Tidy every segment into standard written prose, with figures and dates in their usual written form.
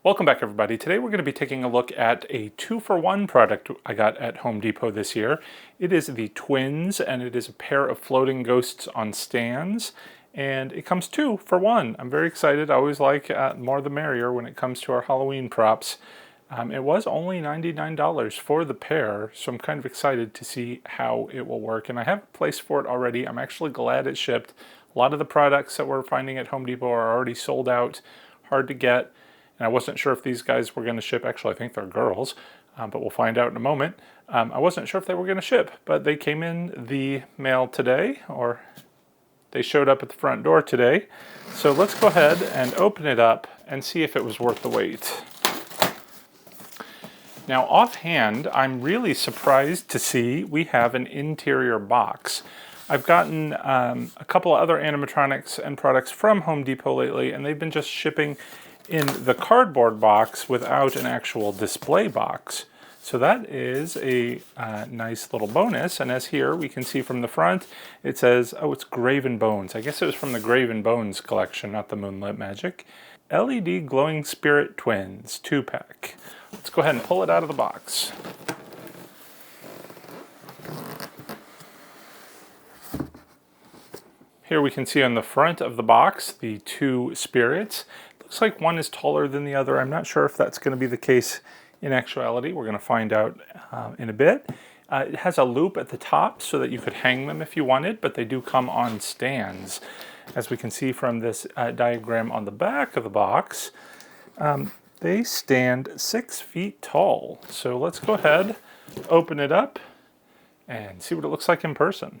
Welcome back, everybody. Today we're going to be taking a look at a 2-for-1 product I got at Home Depot this year. It is the Twins, and it is a pair of floating ghosts on stands, and it comes 2 for 1. I'm very excited. I always like more the merrier when it comes to our Halloween props. It was only $99 for the pair, so I'm kind of excited to see how it will work, and I have a place for it already. I'm actually glad it shipped. A lot of the products that we're finding at Home Depot are already sold out, hard to get. And I wasn't sure if these guys were going to ship. Actually, I think they're girls, but we'll find out in a moment. I wasn't sure if they were going to ship, but they came in the mail today, or they showed up at the front door today. So let's go ahead and open it up and see if it was worth the wait. Now, offhand, I'm really surprised to see we have an interior box. I've gotten a couple of other animatronics and products from Home Depot lately, and they've been just shipping in the cardboard box without an actual display box. So that is a nice little bonus. And as here we can see from the front, it says, oh, it's Graven Bones. I guess it was from the Graven Bones collection, not the Moonlit Magic. LED Glowing Spirit Twins 2-pack. Let's go ahead and pull it out of the box. Here we can see on the front of the box the 2 spirits. Looks like one is taller than the other. I'm not sure if that's going to be the case in actuality. We're going to find out in a bit. It has a loop at the top so that you could hang them if you wanted, but they do come on stands. As we can see from this diagram on the back of the box, they stand 6 feet tall. So let's go ahead, open it up, and see what it looks like in person.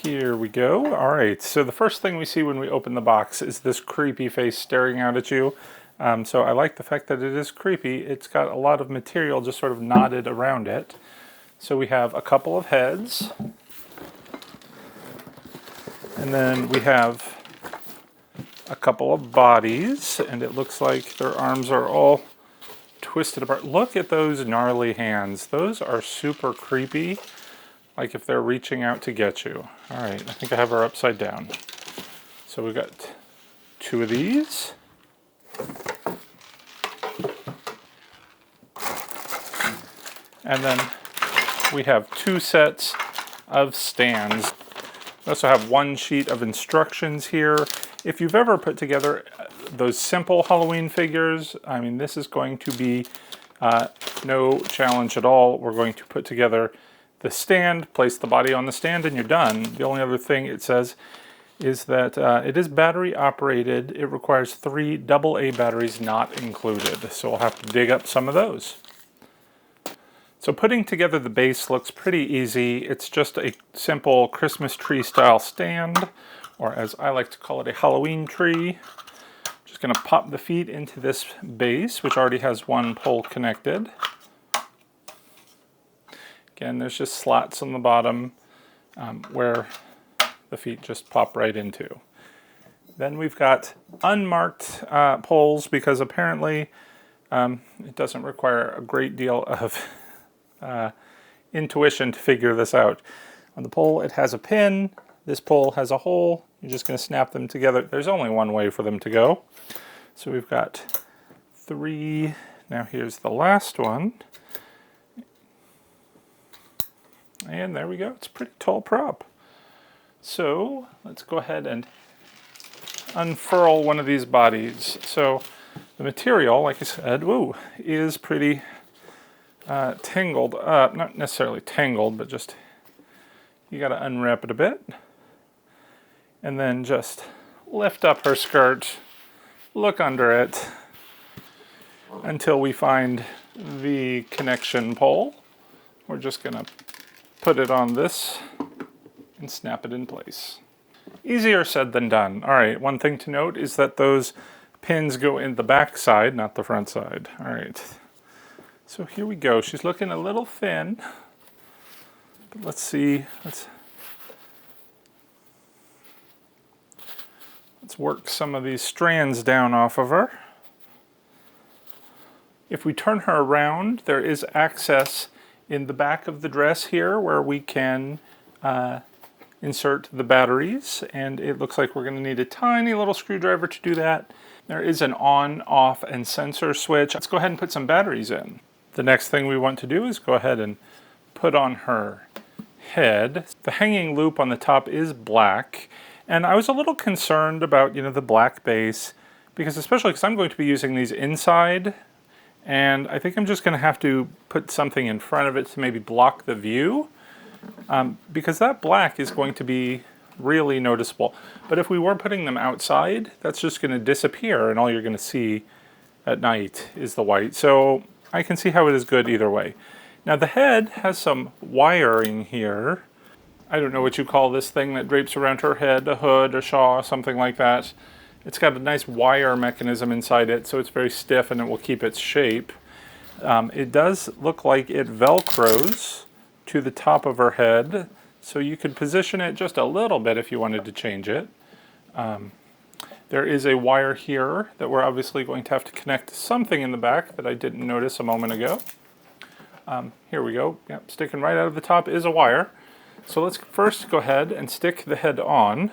Here we go. All right, so the first thing we see when we open the box is this creepy face staring out at you. So I like the fact that it is creepy. It's got a lot of material just sort of knotted around it. So we have a couple of heads. And then we have a couple of bodies, and it looks like their arms are all twisted apart. Look at those gnarly hands. Those are super creepy, like if they're reaching out to get you. All right, I think I have her upside down. So we've got 2 of these. And then we have 2 sets of stands. We also have 1 sheet of instructions here. If you've ever put together those simple Halloween figures, I mean, this is going to be no challenge at all. We're going to put together the stand, place the body on the stand, and you're done. The only other thing it says is that it is battery operated. It requires 3 AA batteries not included. So we'll have to dig up some of those. So putting together the base looks pretty easy. It's just a simple Christmas tree style stand, or as I like to call it, a Halloween tree. Just gonna pop the feet into this base, which already has 1 pole connected. Again, there's just slots on the bottom where the feet just pop right into. Then we've got unmarked poles because apparently it doesn't require a great deal of intuition to figure this out. On the pole, it has a pin. This pole has a hole. You're just going to snap them together. There's only one way for them to go. So we've got 3. Now here's the last one. And there we go. It's a pretty tall prop. So let's go ahead and unfurl one of these bodies. So the material, like I said, is pretty tangled up. Not necessarily tangled, but just you got to unwrap it a bit. And then just lift up her skirt, look under it until we find the connection pole. We're just going to put it on this and snap it in place. Easier said than done. All right, one thing to note is that those pins go in the back side, not the front side. All right, so here we go. She's looking a little thin, but let's see. Let's work some of these strands down off of her. If we turn her around, there is access in the back of the dress here where we can insert the batteries, and it looks like we're going to need a tiny little screwdriver to do that. There is an on, off, and sensor switch. Let's go ahead and put some batteries in. The next thing we want to do is go ahead and put on her head. The hanging loop on the top is black, and I was a little concerned about, the black base, because especially because I'm going to be using these inside, and I think I'm just going to have to put something in front of it to maybe block the view, because that black is going to be really noticeable. But if we were putting them outside, that's just going to disappear, and all you're going to see at night is the white. So I can see how it is good either way. Now the head has some wiring here. I don't know what you call this thing that drapes around her head, a hood, a shawl, something like that. It's got a nice wire mechanism inside it, so it's very stiff and it will keep its shape. It does look like it velcros to the top of her head, so you could position it just a little bit if you wanted to change it. There is a wire here that we're obviously going to have to connect to something in the back that I didn't notice a moment ago. Here we go. Yep, sticking right out of the top is a wire. So let's first go ahead and stick the head on.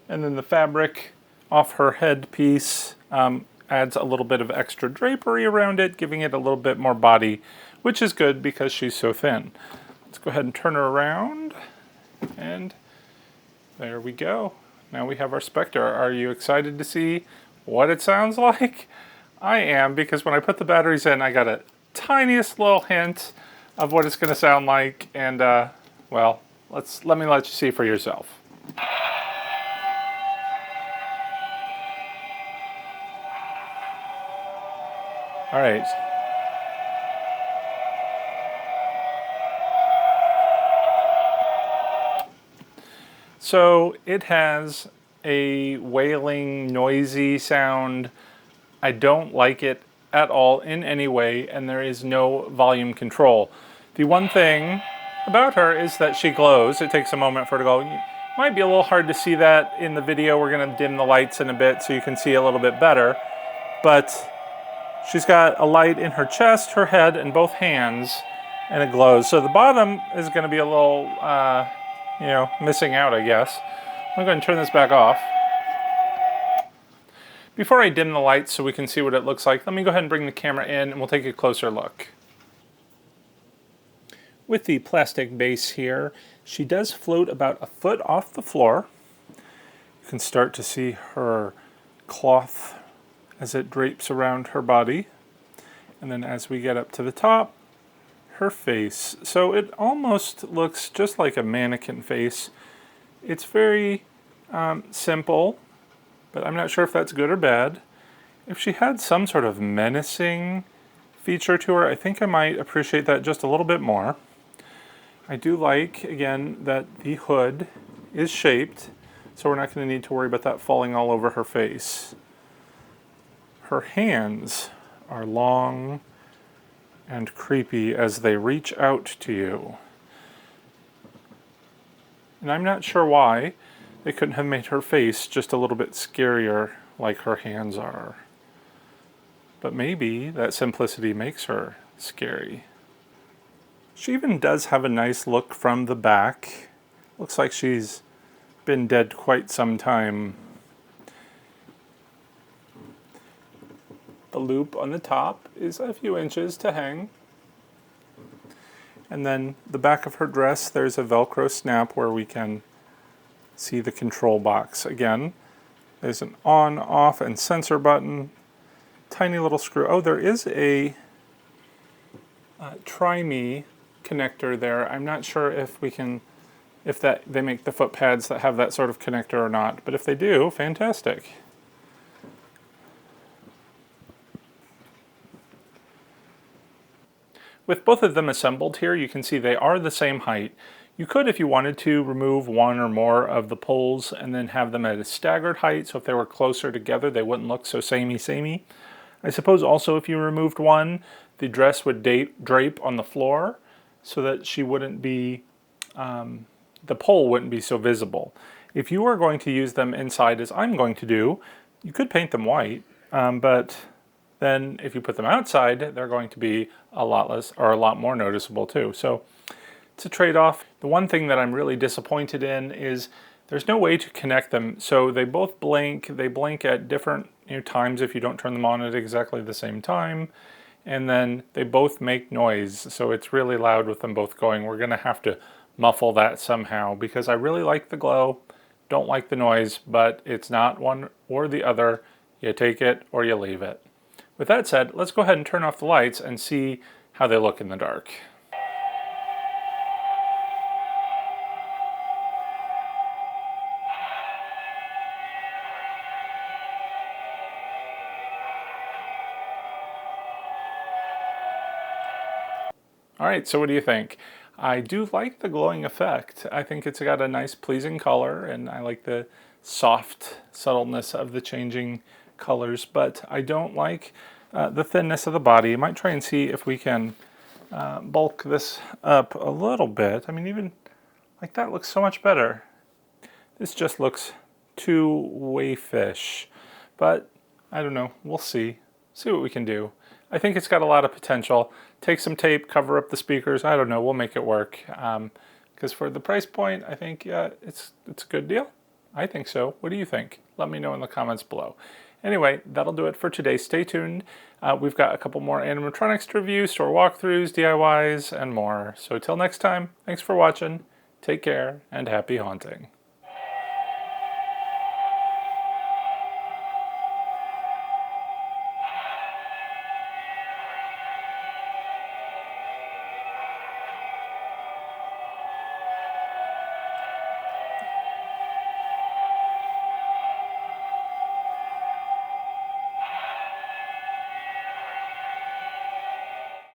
And then the fabric off her head piece adds a little bit of extra drapery around it, giving it a little bit more body, which is good because she's so thin. Let's go ahead and turn her around, and there we go. Now we have our Spectre. Are you excited to see what it sounds like? I am, because when I put the batteries in, I got a tiniest little hint of what it's going to sound like, and well, let me let you see for yourself. All right. So it has a wailing, noisy sound. I don't like it at all in any way, and there is no volume control. The one thing about her is that she glows. It takes a moment for her to glow. It might be a little hard to see that in the video. We're going to dim the lights in a bit so you can see a little bit better. But she's got a light in her chest, her head, and both hands, and it glows. So the bottom is going to be a little, missing out, I guess. I'm going to turn this back off. Before I dim the lights so we can see what it looks like, let me go ahead and bring the camera in and we'll take a closer look. With the plastic base here, she does float about a foot off the floor. You can start to see her cloth as it drapes around her body. And then as we get up to the top, her face. So it almost looks just like a mannequin face. It's very simple, but I'm not sure if that's good or bad. If she had some sort of menacing feature to her, I think I might appreciate that just a little bit more. I do like, again, that the hood is shaped, so we're not going to need to worry about that falling all over her face. Her hands are long and creepy as they reach out to you. And I'm not sure why they couldn't have made her face just a little bit scarier like her hands are. But maybe that simplicity makes her scary. She even does have a nice look from the back. Looks like she's been dead quite some time. The loop on the top is a few inches to hang. And then the back of her dress, there's a Velcro snap where we can see the control box. Again, there's an on, off, and sensor button. Tiny little screw. Oh, there is a Try Me connector there. I'm not sure if they make the foot pads that have that sort of connector or not. But if they do, fantastic. With both of them assembled here, you can see they are the same height. You could, if you wanted to, remove one or more of the poles and then have them at a staggered height, so if they were closer together, they wouldn't look so samey. I suppose also if you removed one, the dress would drape on the floor so that she wouldn't be, the pole wouldn't be so visible. If you were going to use them inside, as I'm going to do, you could paint them white, but then if you put them outside, they're going to be a lot less or a lot more noticeable too. So it's a trade-off. The one thing that I'm really disappointed in is there's no way to connect them. So they both blink. They blink at different times if you don't turn them on at exactly the same time. And then they both make noise. So it's really loud with them both going. We're going to have to muffle that somehow because I really like the glow. Don't like the noise, but it's not one or the other. You take it or you leave it. With that said, let's go ahead and turn off the lights and see how they look in the dark. All right, so what do you think? I do like the glowing effect. I think it's got a nice pleasing color, and I like the soft subtleness of the changing colors, but I don't like the thinness of the body. I might try and see if we can bulk this up a little bit. I mean, even like that looks so much better. This just looks too waifish, but I don't know. We'll see what we can do. I think it's got a lot of potential. Take some tape, cover up the speakers. I don't know. We'll make it work. Because for the price point, I think it's a good deal. I think so. What do you think? Let me know in the comments below. Anyway, that'll do it for today. Stay tuned. We've got a couple more animatronics to review, store walkthroughs, DIYs, and more. So till next time, thanks for watching. Take care and happy haunting.